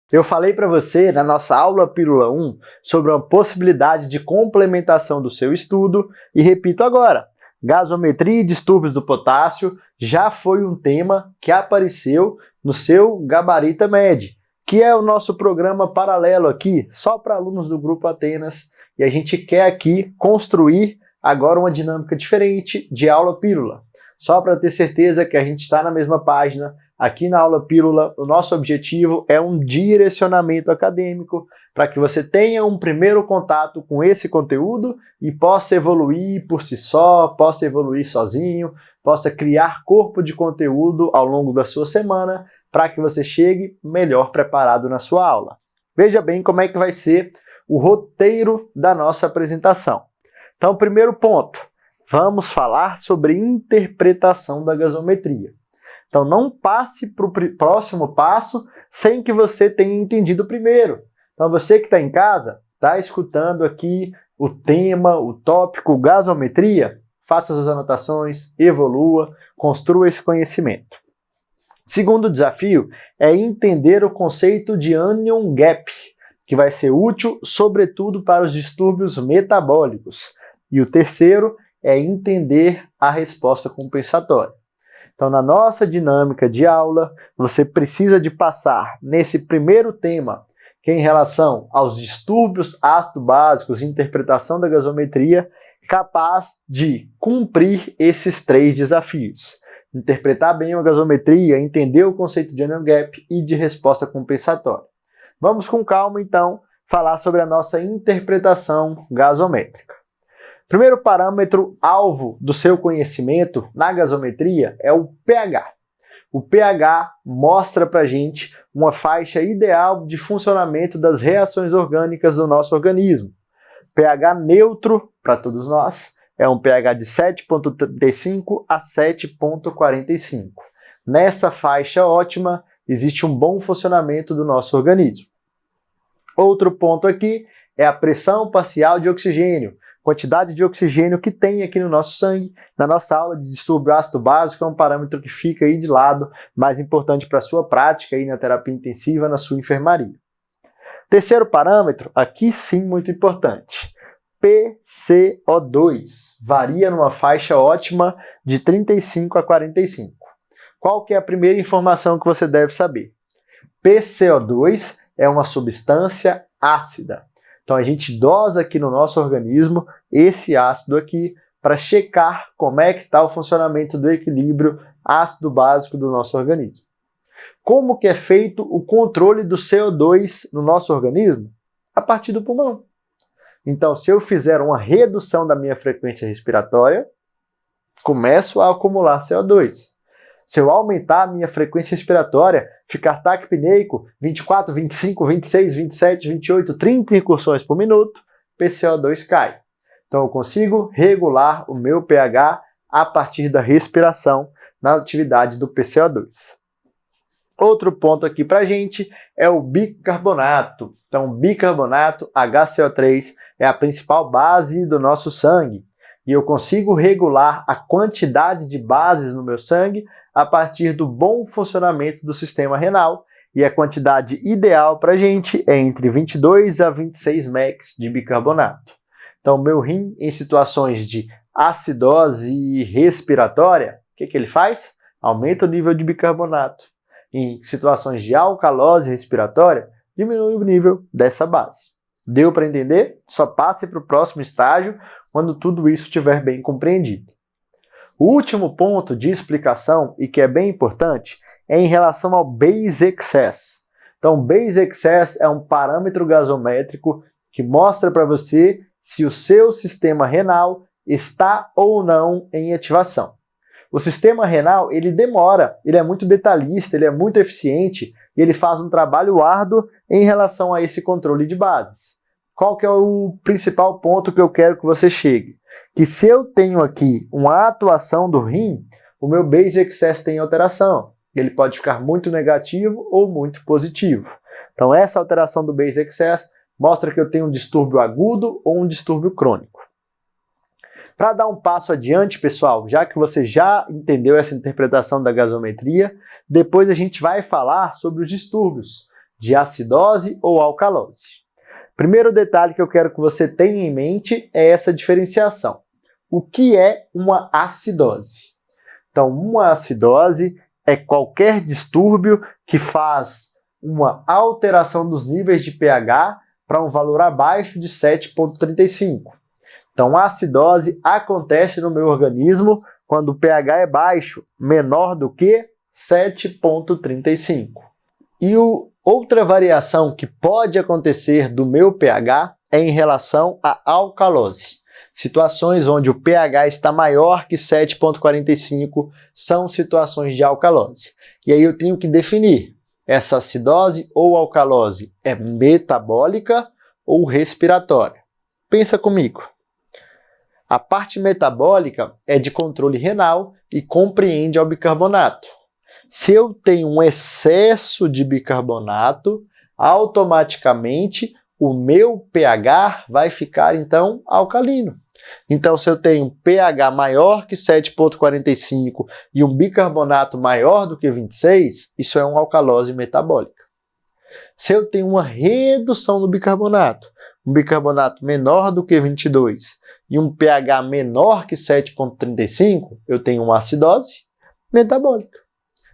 Eu falei para você na nossa aula Pílula 1 sobre uma possibilidade de complementação do seu estudo e repito agora, gasometria e distúrbios do potássio já foi um tema que apareceu no seu Gabarita Med, que é o nosso programa paralelo aqui, só para alunos do Grupo Atenas, e a gente quer aqui construir agora uma dinâmica diferente de aula Pílula. Só para ter certeza que a gente está na mesma página. Aqui na aula Pílula, o nosso objetivo é um direcionamento acadêmico para que você tenha um primeiro contato com esse conteúdo e possa evoluir por si só, possa evoluir sozinho, possa criar corpo de conteúdo ao longo da sua semana para que você chegue melhor preparado na sua aula. Veja bem como é que vai ser o roteiro da nossa apresentação. Então, primeiro ponto, vamos falar sobre interpretação da gasometria. Então, não passe para o próximo passo sem que você tenha entendido o primeiro. Então, você que está em casa, está escutando aqui o tema, o tópico gasometria, faça suas anotações, evolua, construa esse conhecimento. Segundo desafio é entender o conceito de anion gap, que vai ser útil, sobretudo, para os distúrbios metabólicos. E o terceiro é entender a resposta compensatória. Então, na nossa dinâmica de aula, você precisa de passar nesse primeiro tema, que é em relação aos distúrbios ácido-básicos e interpretação da gasometria, capaz de cumprir esses 3 desafios. Interpretar bem a gasometria, entender o conceito de anion gap e de resposta compensatória. Vamos com calma, então, falar sobre a nossa interpretação gasométrica. Primeiro parâmetro alvo do seu conhecimento na gasometria é o pH. O pH mostra para a gente uma faixa ideal de funcionamento das reações orgânicas do nosso organismo. pH neutro, para todos nós, é um pH de 7,35 a 7,45. Nessa faixa ótima, existe um bom funcionamento do nosso organismo. Outro ponto aqui é a pressão parcial de oxigênio. Quantidade de oxigênio que tem aqui no nosso sangue. Na nossa aula de distúrbio ácido básico é um parâmetro que fica aí de lado, mais importante para a sua prática aí na terapia intensiva, na sua enfermaria. Terceiro parâmetro, aqui sim muito importante, PCO2, varia numa faixa ótima de 35 a 45. Qual que é a primeira informação que você deve saber? PCO2 é uma substância ácida. Então a gente dosa aqui no nosso organismo esse ácido aqui para checar como é que está o funcionamento do equilíbrio ácido-básico do nosso organismo. Como que é feito o controle do CO2 no nosso organismo? A partir do pulmão. Então, se eu fizer uma redução da minha frequência respiratória, começo a acumular CO2. Se eu aumentar a minha frequência respiratória, ficar taquipneico, 24, 25, 26, 27, 28, 30 incursões por minuto, PCO2 cai. Então eu consigo regular o meu pH a partir da respiração na atividade do PCO2. Outro ponto aqui para a gente é o bicarbonato. Então, bicarbonato, HCO3, é a principal base do nosso sangue. E eu consigo regular a quantidade de bases no meu sangue a partir do bom funcionamento do sistema renal. E a quantidade ideal para a gente é entre 22 a 26 mEq de bicarbonato. Então, meu rim, em situações de acidose respiratória, o que ele faz? Aumenta o nível de bicarbonato. Em situações de alcalose respiratória, diminui o nível dessa base. Deu para entender? Só passe para o próximo estágio quando tudo isso estiver bem compreendido. O último ponto de explicação, e que é bem importante, é em relação ao base excess. Então, base excess é um parâmetro gasométrico que mostra para você se o seu sistema renal está ou não em ativação. O sistema renal, ele demora, ele é muito detalhista, ele é muito eficiente e ele faz um trabalho árduo em relação a esse controle de bases. Qual que é o principal ponto que eu quero que você chegue? Que se eu tenho aqui uma atuação do rim, o meu base excess tem alteração. Ele pode ficar muito negativo ou muito positivo. Então essa alteração do base excess mostra que eu tenho um distúrbio agudo ou um distúrbio crônico. Para dar um passo adiante, pessoal, já que você já entendeu essa interpretação da gasometria, depois a gente vai falar sobre os distúrbios. de acidose ou alcalose. Primeiro detalhe que eu quero que você tenha em mente é essa diferenciação. O que é uma acidose? Então, uma acidose é qualquer distúrbio que faz uma alteração dos níveis de pH para um valor abaixo de 7,35. Então, a acidose acontece no meu organismo quando o pH é baixo, menor do que 7,35. E outra variação que pode acontecer do meu pH é em relação à alcalose. Situações onde o pH está maior que 7,45 são situações de alcalose. E aí eu tenho que definir, essa acidose ou alcalose é metabólica ou respiratória? Pensa comigo. A parte metabólica é de controle renal e compreende ao bicarbonato. Se eu tenho um excesso de bicarbonato, automaticamente o meu pH vai ficar, então, alcalino. Então, se eu tenho um pH maior que 7,45 e um bicarbonato maior do que 26, isso é uma alcalose metabólica. Se eu tenho uma redução do bicarbonato, um bicarbonato menor do que 22 e um pH menor que 7,35, eu tenho uma acidose metabólica.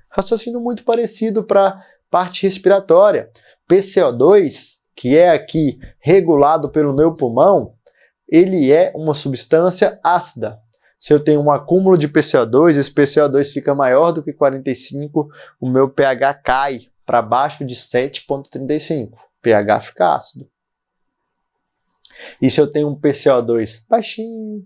Raciocínio muito parecido para a parte respiratória. PCO2, que é aqui regulado pelo meu pulmão, ele é uma substância ácida. Se eu tenho um acúmulo de PCO2, esse PCO2 fica maior do que 45, o meu pH cai para baixo de 7,35. O pH fica ácido. E se eu tenho um PCO2 baixinho,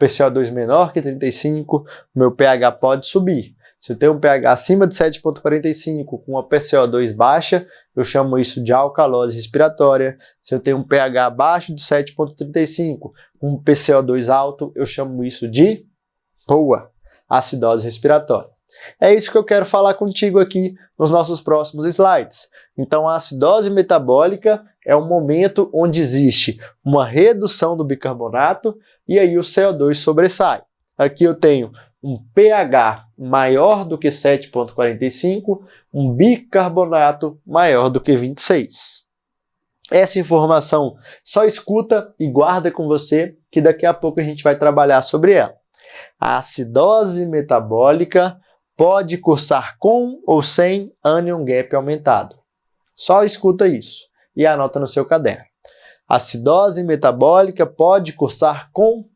PCO2 menor que 35, o meu pH pode subir. Se eu tenho um pH acima de 7,45 com uma PCO2 baixa, eu chamo isso de alcalose respiratória. Se eu tenho um pH abaixo de 7,35 com um PCO2 alto, eu chamo isso de POA, acidose respiratória. É isso que eu quero falar contigo aqui nos nossos próximos slides. Então, a acidose metabólica é um momento onde existe uma redução do bicarbonato e aí o CO2 sobressai. Aqui eu tenho um pH maior do que 7,45, um bicarbonato maior do que 26. Essa informação só escuta e guarda com você, que daqui a pouco a gente vai trabalhar sobre ela. A acidose metabólica pode cursar com ou sem anion gap aumentado. Só escuta isso e anota no seu caderno. A acidose metabólica pode cursar com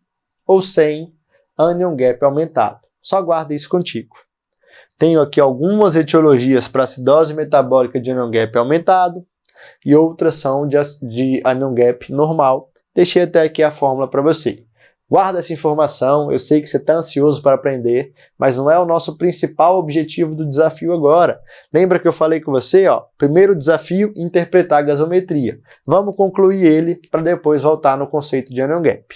ou sem anion gap aumentado. Só guarda isso contigo. Tenho aqui algumas etiologias para acidose metabólica de anion gap aumentado e outras são de anion gap normal. Deixei até aqui a fórmula para você. Guarda essa informação, eu sei que você está ansioso para aprender, mas não é o nosso principal objetivo do desafio agora. Lembra que eu falei com você, primeiro desafio, interpretar a gasometria. Vamos concluir ele para depois voltar no conceito de anion gap.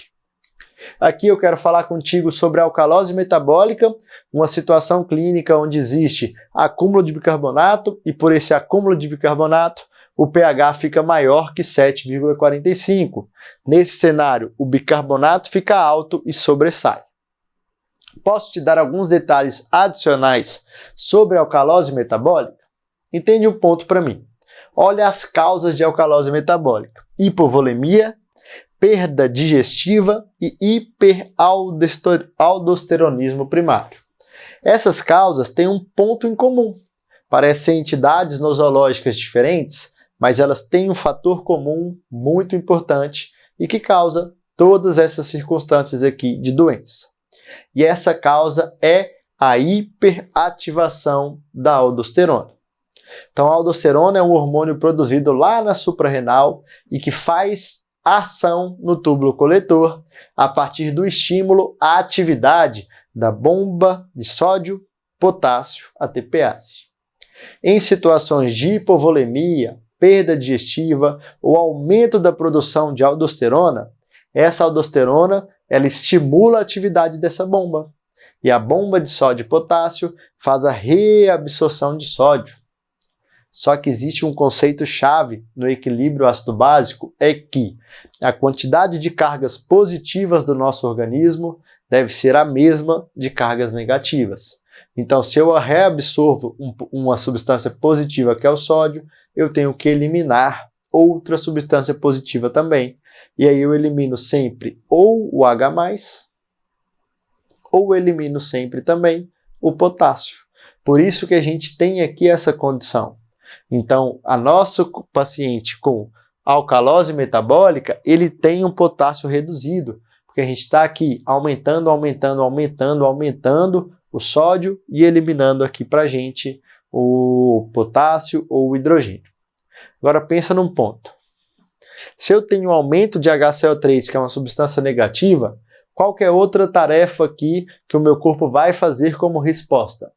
Aqui eu quero falar contigo sobre a alcalose metabólica, uma situação clínica onde existe acúmulo de bicarbonato e por esse acúmulo de bicarbonato o pH fica maior que 7,45. Nesse cenário, o bicarbonato fica alto e sobressai. Posso te dar alguns detalhes adicionais sobre a alcalose metabólica? Entende um ponto para mim. Olha as causas de alcalose metabólica: hipovolemia, perda digestiva e hiperaldosteronismo primário. Essas causas têm um ponto em comum. Parecem entidades nosológicas diferentes, mas elas têm um fator comum muito importante e que causa todas essas circunstâncias aqui de doença. E essa causa é a hiperativação da aldosterona. Então, a aldosterona é um hormônio produzido lá na suprarrenal e que faz ação no túbulo coletor a partir do estímulo à atividade da bomba de sódio, potássio, ATPase. Em situações de hipovolemia, perda digestiva ou aumento da produção de aldosterona, essa aldosterona ela estimula a atividade dessa bomba. E a bomba de sódio e potássio faz a reabsorção de sódio. Só que existe um conceito-chave no equilíbrio ácido-básico, é que a quantidade de cargas positivas do nosso organismo deve ser a mesma de cargas negativas. Então, se eu reabsorvo uma substância positiva, que é o sódio, eu tenho que eliminar outra substância positiva também. E aí eu elimino sempre ou o H+, ou elimino sempre também o potássio. Por isso que a gente tem aqui essa condição. Então, a nosso paciente com alcalose metabólica, ele tem um potássio reduzido, porque a gente está aqui aumentando o sódio e eliminando aqui para a gente o potássio ou o hidrogênio. Agora pensa num ponto. Se eu tenho um aumento de HCO3, que é uma substância negativa, qual que é outra tarefa aqui que o meu corpo vai fazer como resposta?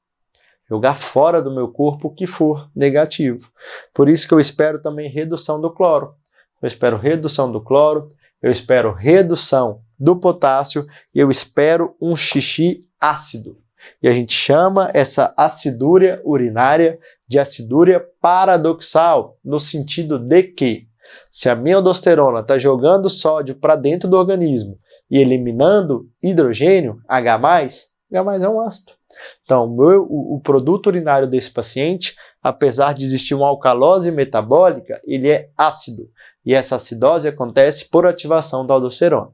Jogar fora do meu corpo o que for negativo. Por isso que eu espero também redução do cloro. Eu espero redução do cloro, eu espero redução do potássio e eu espero um xixi ácido. E a gente chama essa acidúria urinária de acidúria paradoxal, no sentido de que, se a minha aldosterona está jogando sódio para dentro do organismo e eliminando hidrogênio, H+, é um ácido. Então, o produto urinário desse paciente, apesar de existir uma alcalose metabólica, ele é ácido. E essa acidose acontece por ativação da aldosterona.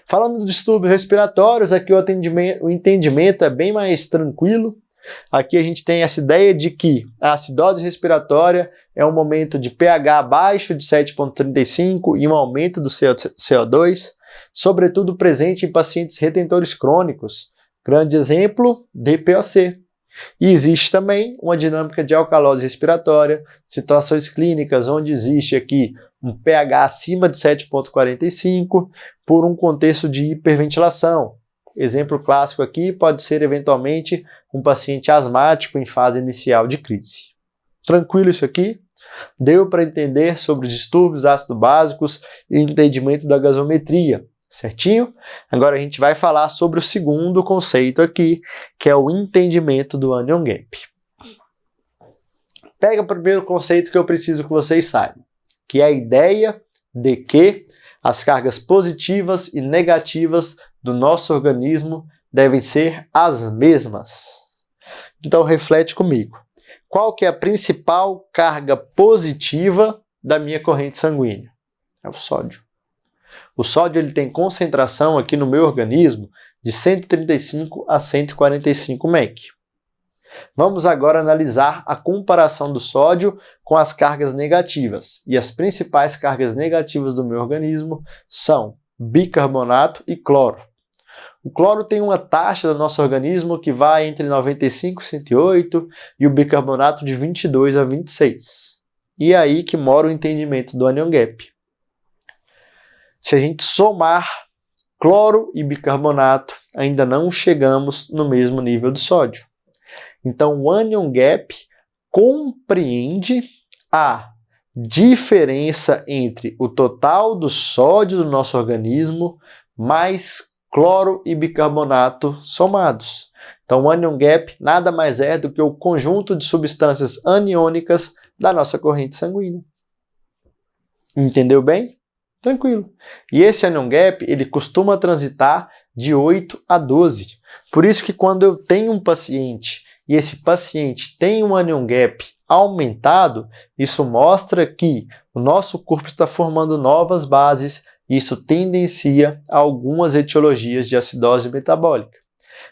Falando dos distúrbios respiratórios, aqui o entendimento é bem mais tranquilo. Aqui a gente tem essa ideia de que a acidose respiratória é um momento de pH abaixo de 7,35 e um aumento do CO2, sobretudo presente em pacientes retentores crônicos. Grande exemplo, DPOC. E existe também uma dinâmica de alcalose respiratória, situações clínicas onde existe aqui um pH acima de 7,45 por um contexto de hiperventilação. Exemplo clássico aqui pode ser eventualmente um paciente asmático em fase inicial de crise. Tranquilo isso aqui? Deu para entender sobre os distúrbios ácido-básicos e o entendimento da gasometria. Certinho? Agora a gente vai falar sobre o segundo conceito aqui, que é o entendimento do anion gap. Pega o primeiro conceito que eu preciso que vocês saibam, que é a ideia de que as cargas positivas e negativas do nosso organismo devem ser as mesmas. Então reflete comigo. Qual que é a principal carga positiva da minha corrente sanguínea? É o sódio. O sódio ele tem concentração aqui no meu organismo de 135 a 145 mEq. Vamos agora analisar a comparação do sódio com as cargas negativas. E as principais cargas negativas do meu organismo são bicarbonato e cloro. O cloro tem uma taxa do nosso organismo que vai entre 95 e 108 e o bicarbonato de 22 a 26. E é aí que mora o entendimento do anion gap. Se a gente somar cloro e bicarbonato, ainda não chegamos no mesmo nível de sódio. Então, o anion gap compreende a diferença entre o total do sódio do nosso organismo mais cloro e bicarbonato somados. Então, o anion gap nada mais é do que o conjunto de substâncias aniônicas da nossa corrente sanguínea. Entendeu bem? Tranquilo. E esse anion gap, ele costuma transitar de 8 a 12. Por isso que quando eu tenho um paciente e esse paciente tem um anion gap aumentado, isso mostra que o nosso corpo está formando novas bases e isso tendencia a algumas etiologias de acidose metabólica.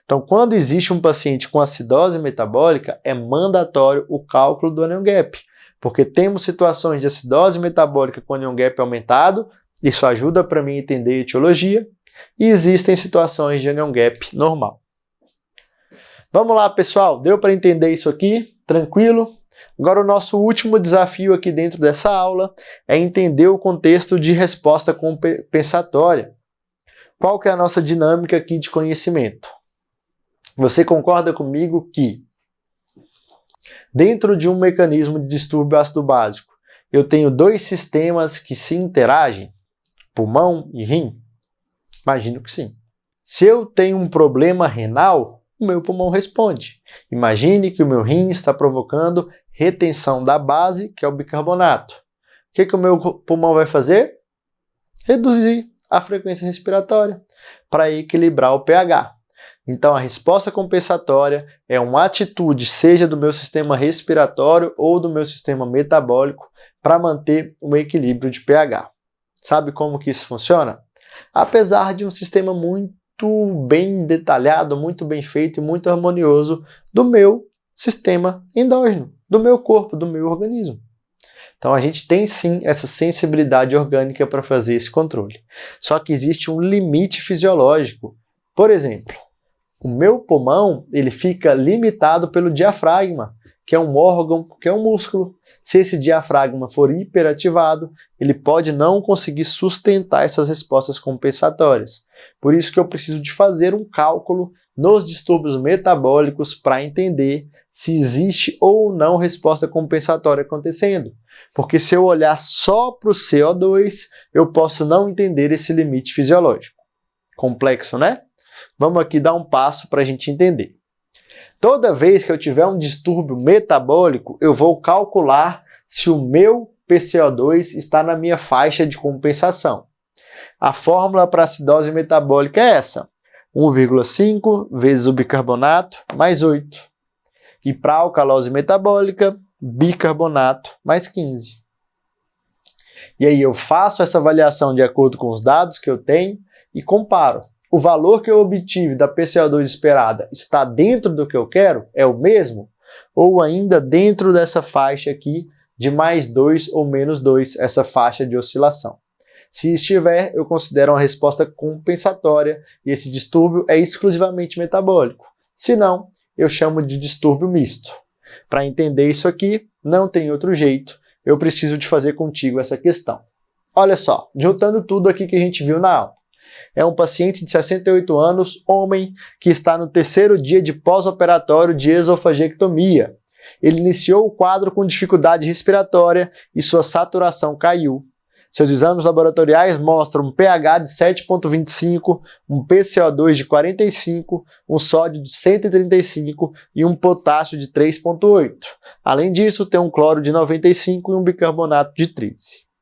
Então, quando existe um paciente com acidose metabólica, é mandatório o cálculo do anion gap, porque temos situações de acidose metabólica com anion gap aumentado. Isso ajuda para mim a entender a etiologia. E existem situações de anion gap normal. Vamos lá, pessoal. Deu para entender isso aqui? Tranquilo? Agora o nosso último desafio aqui dentro dessa aula é entender o contexto de resposta compensatória. Qual que é a nossa dinâmica aqui de conhecimento? Você concorda comigo que dentro de um mecanismo de distúrbio ácido básico, eu tenho dois sistemas que se interagem? Pulmão e rim? Imagino que sim. Se eu tenho um problema renal, o meu pulmão responde. Imagine que o meu rim está provocando retenção da base, que é o bicarbonato. O que o meu pulmão vai fazer? Reduzir a frequência respiratória para equilibrar o pH. Então, a resposta compensatória é uma atitude, seja do meu sistema respiratório ou do meu sistema metabólico, para manter um equilíbrio de pH. Sabe como que isso funciona? Apesar de um sistema muito bem detalhado, muito bem feito e muito harmonioso do meu sistema endógeno, do meu corpo, do meu organismo. Então a gente tem sim essa sensibilidade orgânica para fazer esse controle. Só que existe um limite fisiológico. Por exemplo, o meu pulmão ele fica limitado pelo diafragma, que é um órgão, que é um músculo. Se esse diafragma for hiperativado, ele pode não conseguir sustentar essas respostas compensatórias. Por isso que eu preciso de fazer um cálculo nos distúrbios metabólicos para entender se existe ou não resposta compensatória acontecendo. Porque se eu olhar só para o CO2, eu posso não entender esse limite fisiológico. Complexo, né? Vamos aqui dar um passo para a gente entender. Toda vez que eu tiver um distúrbio metabólico, eu vou calcular se o meu PCO2 está na minha faixa de compensação. A fórmula para acidose metabólica é essa: 1,5 vezes o bicarbonato mais 8. E para alcalose metabólica, bicarbonato mais 15. E aí eu faço essa avaliação de acordo com os dados que eu tenho e comparo. O valor que eu obtive da PCO2 esperada está dentro do que eu quero? É o mesmo? Ou ainda dentro dessa faixa aqui de mais 2 ou menos 2, essa faixa de oscilação? Se estiver, eu considero uma resposta compensatória e esse distúrbio é exclusivamente metabólico. Se não, eu chamo de distúrbio misto. Para entender isso aqui, não tem outro jeito, eu preciso de fazer contigo essa questão. Olha só, juntando tudo aqui que a gente viu na aula. É um paciente de 68 anos, homem, que está no 3º dia de pós-operatório de esofagectomia. Ele iniciou o quadro com dificuldade respiratória e sua saturação caiu. Seus exames laboratoriais mostram um pH de 7,25, um PCO2 de 45, um sódio de 135 e um potássio de 3,8. Além disso, tem um cloro de 95 e um bicarbonato de 13.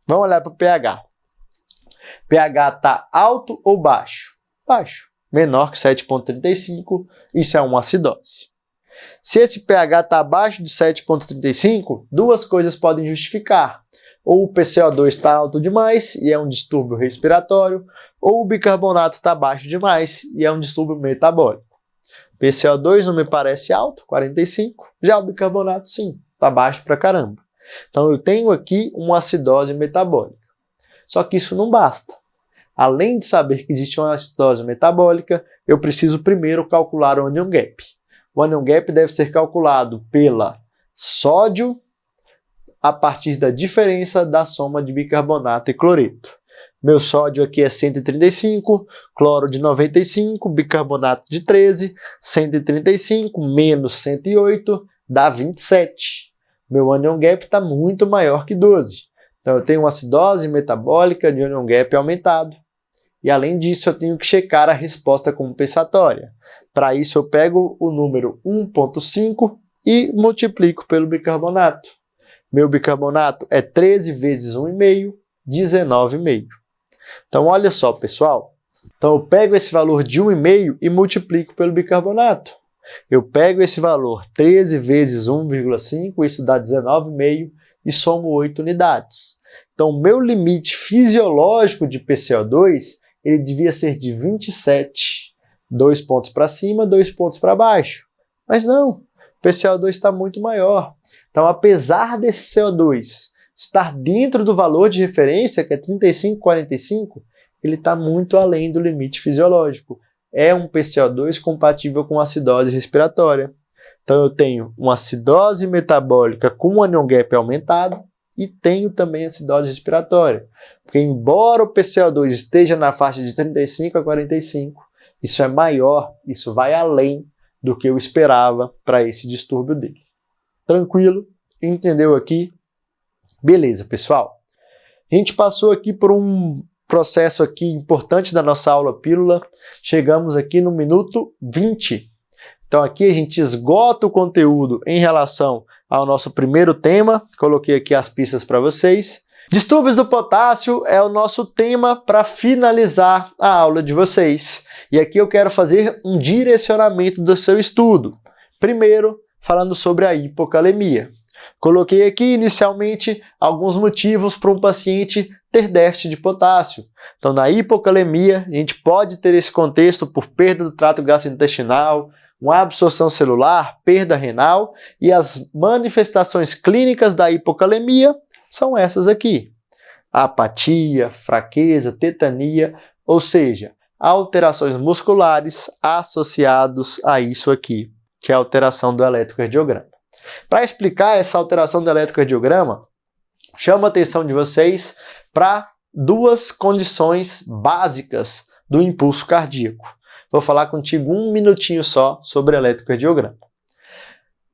Vamos olhar para o pH. pH está alto ou baixo? Baixo. Menor que 7,35, isso é uma acidose. Se esse pH está abaixo de 7,35, duas coisas podem justificar. Ou o PCO2 está alto demais e é um distúrbio respiratório, ou o bicarbonato está baixo demais e é um distúrbio metabólico. PCO2 não me parece alto, 45, já o bicarbonato sim, está baixo pra caramba. Então eu tenho aqui uma acidose metabólica. Só que isso não basta. Além de saber que existe uma acidose metabólica, eu preciso primeiro calcular o anion gap. O anion gap deve ser calculado pela sódio a partir da diferença da soma de bicarbonato e cloreto. Meu sódio aqui é 135, cloro de 95, bicarbonato de 13, 135 menos 108 dá 27. Meu anion gap está muito maior que 12. Então eu tenho uma acidose metabólica de anion gap aumentado. E além disso eu tenho que checar a resposta compensatória. Para isso eu pego o número 1,5 e multiplico pelo bicarbonato. Meu bicarbonato é 13 vezes 1,5, 19,5. Então olha só, pessoal. Então eu pego esse valor de 1,5 e multiplico pelo bicarbonato. Eu pego esse valor 13 vezes 1,5, isso dá 19,5 e somo 8 unidades. Então o meu limite fisiológico de PCO2, ele devia ser de 27. 2 pontos para cima, 2 pontos para baixo. Mas não, o PCO2 está muito maior. Então, apesar desse CO2 estar dentro do valor de referência, que é 35,45, ele está muito além do limite fisiológico. É um PCO2 compatível com acidose respiratória. Então, eu tenho uma acidose metabólica com um anion gap aumentado e tenho também acidose respiratória. Porque, embora o PCO2 esteja na faixa de 35 a 45, isso é maior, isso vai além do que eu esperava para esse distúrbio dele. Tranquilo? Entendeu aqui? Beleza, pessoal. A gente passou aqui por um processo aqui importante da nossa aula pílula. Chegamos aqui no minuto 20. Então aqui a gente esgota o conteúdo em relação ao nosso primeiro tema. Coloquei aqui as pistas para vocês. Distúrbios do potássio é o nosso tema para finalizar a aula de vocês. E aqui eu quero fazer um direcionamento do seu estudo. Primeiro, falando sobre a hipocalemia. Coloquei aqui inicialmente alguns motivos para um paciente ter déficit de potássio. Então, na hipocalemia, a gente pode ter esse contexto por perda do trato gastrointestinal, uma absorção celular, perda renal, e as manifestações clínicas da hipocalemia são essas aqui: apatia, fraqueza, tetania, ou seja, alterações musculares associados a isso aqui, que é a alteração do eletrocardiograma. Para explicar essa alteração do eletrocardiograma, chamo a atenção de vocês para duas condições básicas do impulso cardíaco. Vou falar contigo um minutinho só sobre eletrocardiograma.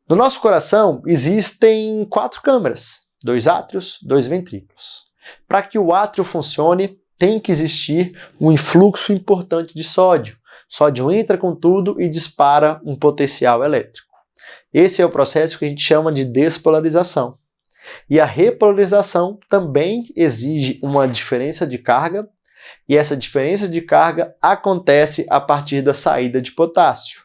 No nosso coração existem 4 câmaras, 2 átrios, 2 ventrículos. Para que o átrio funcione, tem que existir um influxo importante de sódio. Sódio entra com tudo e dispara um potencial elétrico. Esse é o processo que a gente chama de despolarização. E a repolarização também exige uma diferença de carga, e essa diferença de carga acontece a partir da saída de potássio.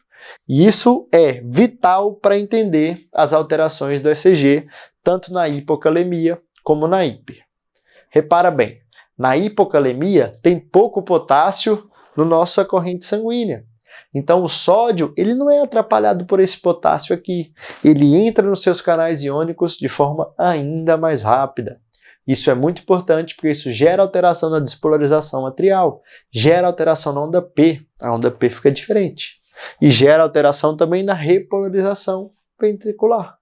E isso é vital para entender as alterações do ECG, tanto na hipocalemia como na hiper. Repara bem, na hipocalemia tem pouco potássio na nossa corrente sanguínea. Então o sódio ele não é atrapalhado por esse potássio aqui. Ele entra nos seus canais iônicos de forma ainda mais rápida. Isso é muito importante porque isso gera alteração na despolarização atrial, gera alteração na onda P, a onda P fica diferente, e gera alteração também na repolarização ventricular.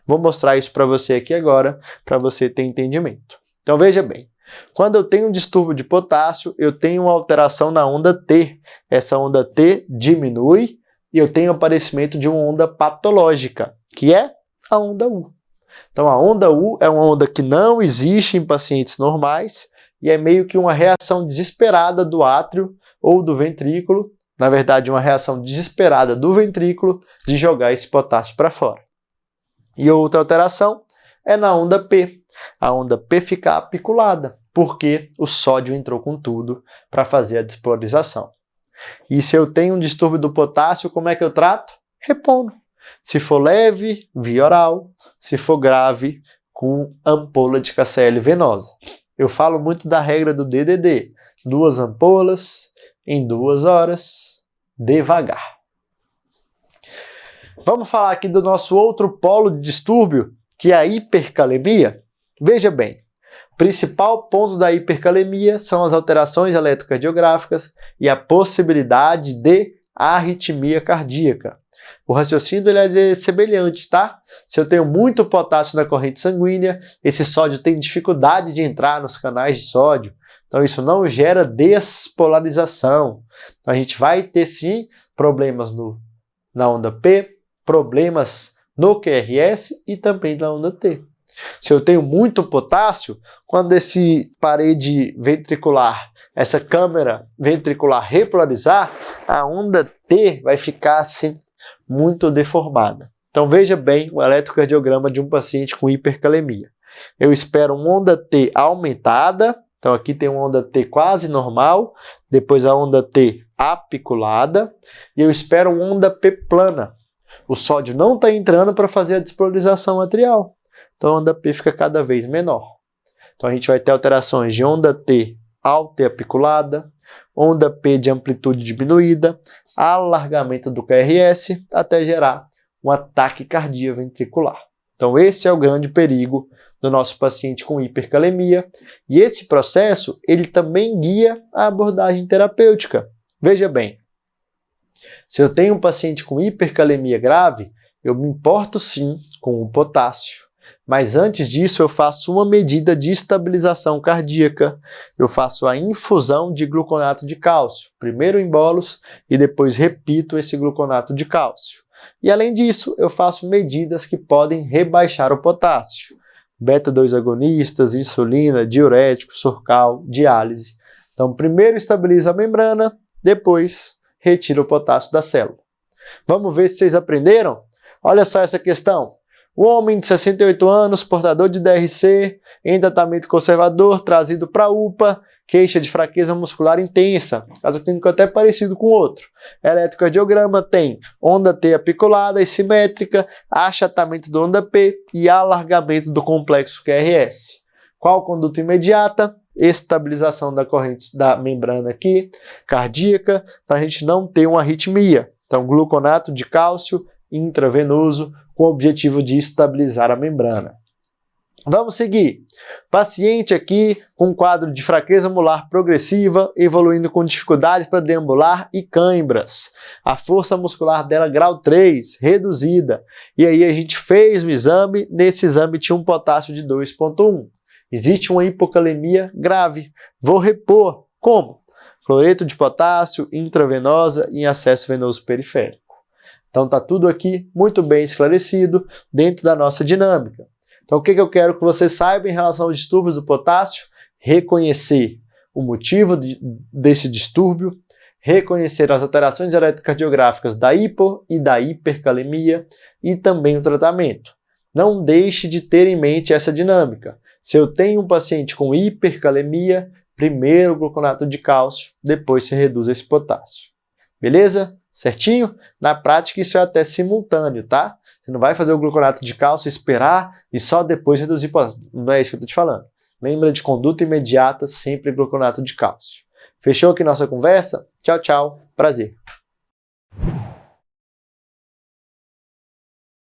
Vou mostrar isso para você aqui agora, para você ter entendimento. Então veja bem, quando eu tenho um distúrbio de potássio, eu tenho uma alteração na onda T. Essa onda T diminui e eu tenho aparecimento de uma onda patológica, que é a onda U. Então a onda U é uma onda que não existe em pacientes normais e é meio que uma reação desesperada do átrio ou do ventrículo, na verdade uma reação desesperada do ventrículo de jogar esse potássio para fora. E outra alteração é na onda P. A onda P fica apiculada, porque o sódio entrou com tudo para fazer a despolarização. E se eu tenho um distúrbio do potássio, como é que eu trato? Repondo. Se for leve, via oral. Se for grave, com ampola de KCl venosa. Eu falo muito da regra do DDD. 2 ampolas em 2 horas, devagar. Vamos falar aqui do nosso outro polo de distúrbio, que é a hipercalemia. Veja bem, o principal ponto da hipercalemia são as alterações eletrocardiográficas e a possibilidade de arritmia cardíaca. O raciocínio ele é semelhante, tá? Se eu tenho muito potássio na corrente sanguínea, esse sódio tem dificuldade de entrar nos canais de sódio, então isso não gera despolarização. Então a gente vai ter sim problemas na onda P, problemas no QRS e também na onda T. Se eu tenho muito potássio, quando esse parede ventricular, essa câmara ventricular repolarizar, a onda T vai ficar assim muito deformada. Então veja bem o eletrocardiograma de um paciente com hipercalemia. Eu espero uma onda T aumentada, então aqui tem uma onda T quase normal, depois a onda T apiculada, e eu espero uma onda P plana. O sódio não está entrando para fazer a despolarização atrial. Então a onda P fica cada vez menor. Então a gente vai ter alterações de onda T alta e apiculada, onda P de amplitude diminuída, alargamento do QRS, até gerar um ataque cardíaco ventricular. Então esse é o grande perigo do nosso paciente com hipercalemia. E esse processo ele também guia a abordagem terapêutica. Veja bem, se eu tenho um paciente com hipercalemia grave, eu me importo sim com o potássio. Mas antes disso eu faço uma medida de estabilização cardíaca, eu faço a infusão de gluconato de cálcio, primeiro em bolos e depois repito esse gluconato de cálcio. E além disso eu faço medidas que podem rebaixar o potássio, beta-2 agonistas, insulina, diurético, Surcal, diálise. Então primeiro estabiliza a membrana, depois retira o potássio da célula. Vamos ver se vocês aprenderam? Olha só essa questão. O homem de 68 anos, portador de DRC, em tratamento conservador, trazido para a UPA, queixa de fraqueza muscular intensa, caso clínico até parecido com outro. Eletrocardiograma tem onda T apiculada e simétrica, achatamento do onda P e alargamento do complexo QRS. Qual conduta imediata? Estabilização da corrente da membrana aqui, cardíaca, para a gente não ter uma arritmia. Então, gluconato de cálcio intravenoso com o objetivo de estabilizar a membrana. Vamos seguir. Paciente aqui com quadro de fraqueza muscular progressiva, evoluindo com dificuldade para deambular e cãibras. A força muscular dela grau 3, reduzida. E aí a gente fez o exame, nesse exame tinha um potássio de 2,1. Existe uma hipocalemia grave. Vou repor. Como? Cloreto de potássio, intravenosa e em acesso venoso periférico. Então está tudo aqui muito bem esclarecido dentro da nossa dinâmica. Então o que eu quero que você saiba em relação aos distúrbios do potássio? Reconhecer o motivo desse distúrbio, reconhecer as alterações eletrocardiográficas da hipo e da hipercalemia e também o tratamento. Não deixe de ter em mente essa dinâmica. Se eu tenho um paciente com hipercalemia, primeiro o gluconato de cálcio, depois se reduz esse potássio. Beleza? Certinho? Na prática isso é até simultâneo, tá? Você não vai fazer o gluconato de cálcio, esperar e só depois reduzir potássio. Não é isso que eu tô te falando. Lembra de conduta imediata, sempre gluconato de cálcio. Fechou aqui nossa conversa? Tchau, tchau. Prazer.